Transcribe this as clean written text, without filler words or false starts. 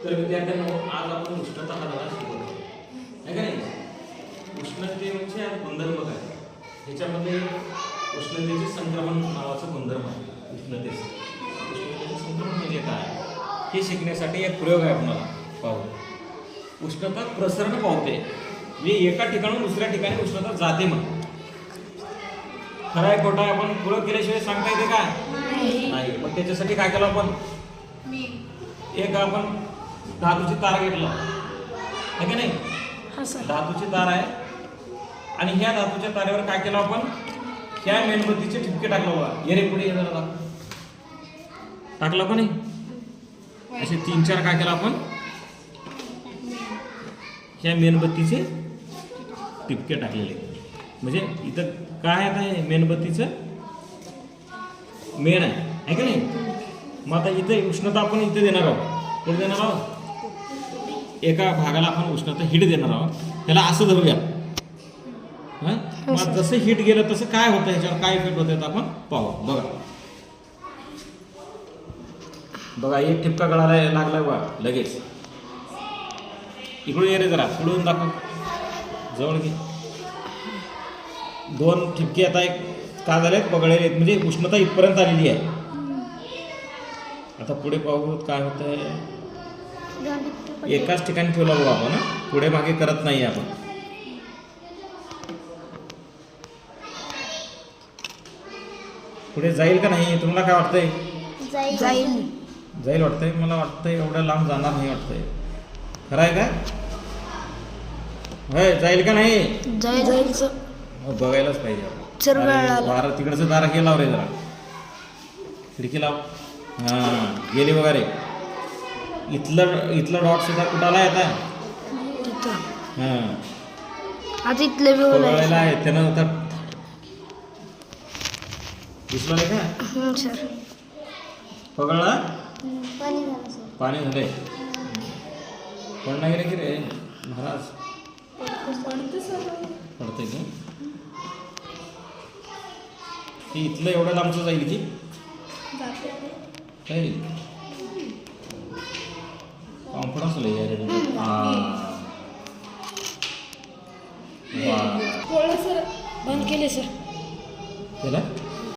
तर विद्यार्थ्यांनो आज आपण उष्णता हा धडा शिकवतो आहे का नाही. उष्णतेचे गुणधर्म काय, ह्याच्यामध्ये उष्णतेचे संक्रमण नावाचं गुणधर्म आहे. उष्णतेचे संक्रमण म्हणजे काय हे शिकण्यासाठी एक प्रयोग आहे आपल्याला पाहू. उष्णता प्रसरण पावते म्हणजे एका ठिकाणून दुसऱ्या ठिकाणी उष्णता जाते. मग खरं आहे खोटा आहे आपण प्रयोग केल्याशिवाय सांगता येते का नाही. मग त्याच्यासाठी काय केलं आपण, एक आपण धातूची तार घेतला आहे की नाही. धातूची तार आहे आणि ह्या धातूच्या तारेवर काय केलं आपण, ह्या मेणबत्तीचे ठिपके टाकलं बघा. ये रे पुढे येणार टाकलं का नाही. असे 3-4 काय केलं आपण, ह्या मेणबत्तीचे टिपके टाकलेले. म्हणजे इथं काय आहे, मेणबत्तीचं मेण आहे की नाही. मग आता इथे उष्णता आपण इथे देणार आहोत, कुठे देणार आहोत, एका भागाला आपण उष्णता हिट देणार आहोत. त्याला असं धरूया. मग जसं हिट गेलं तसं काय होतं, ह्याच्यावर काय इफेक्ट होतं आपण पाहू. बघा बघा एक ठिपका गळायला लागला बघा लगेच. इकडून ये रे जरा पुढून दाखव, जवळ घे. 2 ठिपके आता एक का झालेत, पगळलेले आहेत, म्हणजे उष्णता इथपर्यंत आलेली आहे. आता पुढे पाहू काय होत आहे. एकाच ठिकाणी ठेवला बघा आपण, पुढे मागे करत नाही आपण. पुढे जाईल का नाही तुम्हाला काय वाटतंय, जाईल वाटतंय. मला वाटतंय एवढ्या लांब जाणार नाही वाटतंय. खरं आहे का, होय जाईल का नाही, बघायलाच पाहिजे. बारा तिकडचं दारा हे लाव रे जरा, खिडकी लाव. हां गेली बघा रे. इथलं डॉट सुद्धा कुठाला आहे आता. हां बघायला आहे त्यानं आता दिसलं नाही का, पगळला पाणी झालंय. पण नाही रे की रे महाराज, पडतंय की ती इथलं एवढं लांबचं जाईल की काही कॉन्फिडन्स लई आहे रे. बंद केले सर त्याला